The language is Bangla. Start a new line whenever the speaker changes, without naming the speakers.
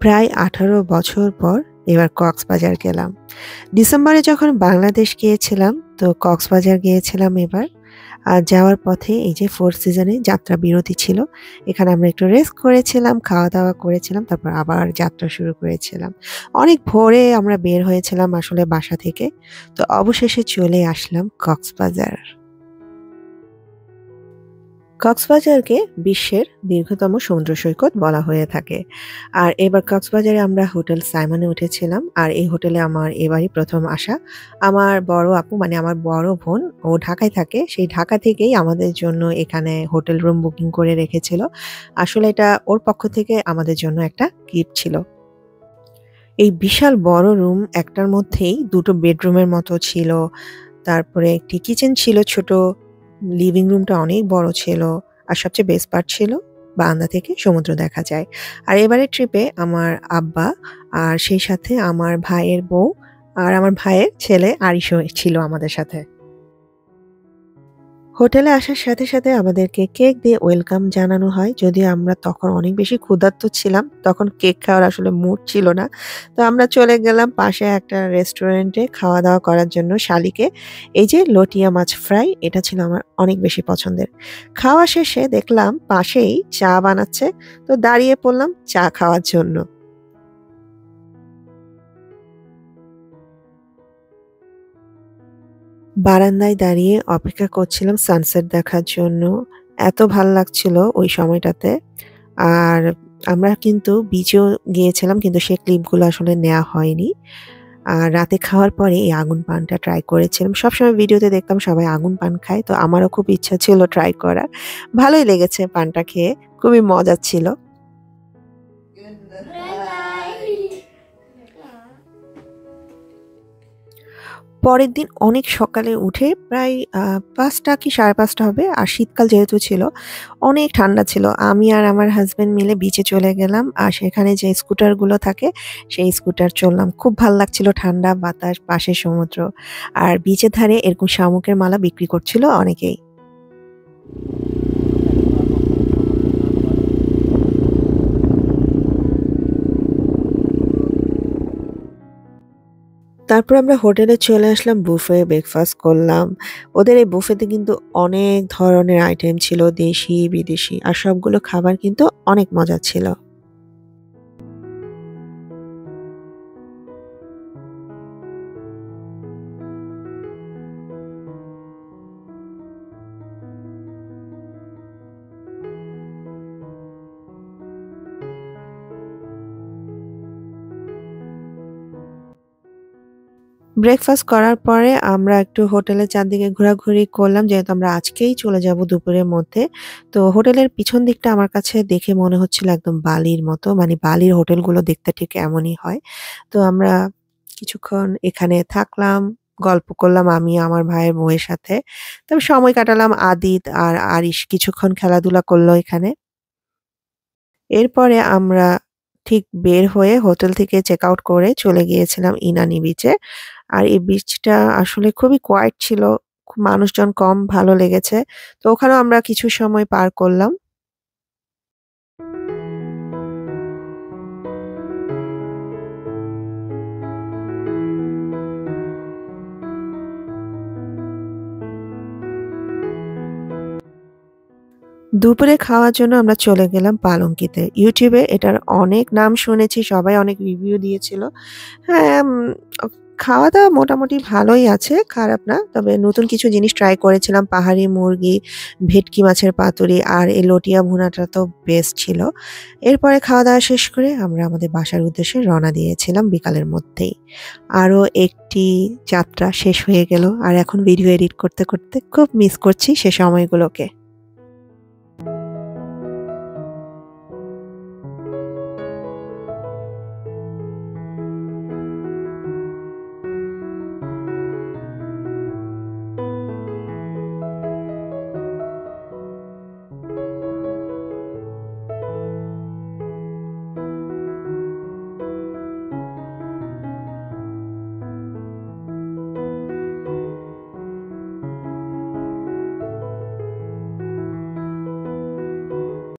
প্রায় 18 বছর পর এবার কক্সবাজার গেলাম। ডিসেম্বরে যখন বাংলাদেশ গিয়েছিলাম তো কক্সবাজার গিয়েছিলাম এবার। আর যাওয়ার পথে এই যে 4 সিজনে যাত্রা বিরতি ছিল। এখানে আমরা একটু রেস্ট করেছিলাম, খাওয়া-দাওয়া করেছিলাম, তারপর আবার যাত্রা শুরু করেছিলাম। অনেক ভোরে আমরা বের হয়েছিলাম আসলে বাসা থেকে। তো অবশেষে চলে আসলাম কক্সবাজার। কক্সবাজারকে বিশ্বের দীর্ঘতম সমুদ্র সৈকত বলা হয়ে থাকে। আর এবার কক্সবাজারে আমরা হোটেল সাইমনে উঠেছিলাম। আর এই হোটেলে আমার এবারই প্রথম আসা। আমার বড় আপু মানে আমার বড় বোন ও ঢাকায় থাকে। সেই ঢাকা থেকেই আমাদের জন্য এখানে হোটেল রুম বুকিং করে রেখেছিল। আসলে এটা ওর পক্ষ থেকে আমাদের জন্য একটা গিফট ছিল। এই বিশাল বড় রুম একটার মধ্যেই ২ টো বেডরুমের মতো ছিল। তারপরে একটি কিচেন ছিল ছোট, লিভিং রুমটা অনেক বড় ছিল। আর সবচেয়ে বেস্ট পার্ট ছিল বারান্দা থেকে সমুদ্র দেখা যায়। আর এবারের ট্রিপে আমার আব্বা আর সেই সাথে আমার ভাইয়ের বউ আর আমার ভাইয়ের ছেলে আরিশও ছিল আমাদের সাথে। হোটেলে আসার সাথে সাথে আমাদেরকে কেক দিয়ে ওয়েলকাম জানানো হয়। যদিও আমরা তখন অনেক বেশি ক্ষুধার্ত ছিলাম। তখন কেক খাওয়ার আসলে মুড ছিল না। তো আমরা চলে গেলাম পাশে একটা রেস্টুরেন্টে খাওয়া-দাওয়া করার জন্য শালিকে। এই যে লটিয়া মাছ ফ্রাই এটা ছিল আমার অনেক বেশি পছন্দের। খাওয়া শেষে দেখলাম পাশেই চা বানাচ্ছে। তো দাঁড়িয়ে পড়লাম চা খাওয়ার জন্য। বারান্দায় দাঁড়িয়ে অপেক্ষা করছিলাম সানসেট দেখার জন্য। এত ভাল লাগছিল ওই সময়টাতে। আর আমরা কিন্তু বিচেও গিয়েছিলাম কিন্তু সেই ক্লিপগুলো আসলে নেয়া হয়নি। আর রাতে খাওয়ার পরে এই আগুন পানটা ট্রাই করেছিলাম। সবসময় ভিডিওতে দেখতাম সবাই আগুন পান খায়। তো আমারও খুব ইচ্ছা ছিল ট্রাই করার। ভালোই লেগেছে পানটা খেয়ে। খুবই মজার ছিল। পরের দিন অনেক সকালে উঠে প্রায় ৫টা কি ৫:৩০ হবে। আর শীতকাল যেহেতু ছিল, অনেক ঠান্ডা ছিল। আমি আর আমার হাসব্যান্ড মিলে বিচে চলে গেলাম। আর সেখানে যে স্কুটারগুলো থাকে, সেই স্কুটার চড়লাম। খুব ভাল লাগছিল ঠান্ডা বাতাস, পাশে সমুদ্র। আর বিচের ধারে এরকম শামুকের মালা বিক্রি করছিল অনেকেই। তারপর আমরা হোটেলে চলে আসলাম বুফে ব্রেকফাস্ট করলাম। ওদের এই বুফেতে কিন্তু অনেক ধরনের আইটেম ছিল দেশি, বিদেশি আর সবগুলো খাবার কিন্তু অনেক মজার ছিল। ব্রেকফাস্ট করার পরে আমরা একটু হোটেলের চারদিকে ঘোরাঘুরি করলাম যেহেতু আমরা আজকেই চলে যাব দুপুরের মধ্যে। তো হোটেলের পিছন দিকটা আমার কাছে দেখে মনে হচ্ছিল একদম বালির মতো। মানে বালির হোটেলগুলো দেখতে ঠিক এমনই হয়। তো আমরা কিছুক্ষণ এখানে থাকলাম, গল্প করলাম আমি আমার ভাইয়ের বউয়ের সাথে। তবে সময় কাটালাম আদিত আর আরিশ কিছুক্ষণ খেলাধুলা করলো এখানে। এরপরে আমরা ঠিক বের হয়ে হোটেল থেকে চেক আউট করে চলে গিয়েছিলাম ইনানি বিচে। আর এই বিচটা আসলে খুবই কোয়াইট ছিল। মানুষজন কম, ভালো লেগেছে। তো ওখানেও আমরা কিছু সময় পার করলাম। দুপুরে খাওয়ার জন্য আমরা চলে গেলাম পালঙ্কিতে। YouTube এ এটার অনেক নাম শুনেছি, সবাই অনেক রিভিউ দিয়েছিল। হ্যাঁ, অ খাওয়া-দাওয়া মোটামুটি ভালোই আছে, খারাপ না। তবে নতুন কিছু জিনিস ট্রাই করেছিলাম। পাহাড়ি মুরগি, ভেটকি মাছের পাতুরি আর এই লটিয়া ভুনাটা তো বেস্ট ছিল। এরপরে খাওয়া-দাওয়া শেষ করে আমরা আমাদের বাসার উদ্দেশ্যে রওনা দিয়েছিলাম বিকালের মধ্যেই। আরও একটি যাত্রা শেষ হয়ে গেল। আর এখন ভিডিও এডিট করতে, করতে খুব মিস করছি সে সময়গুলোকে।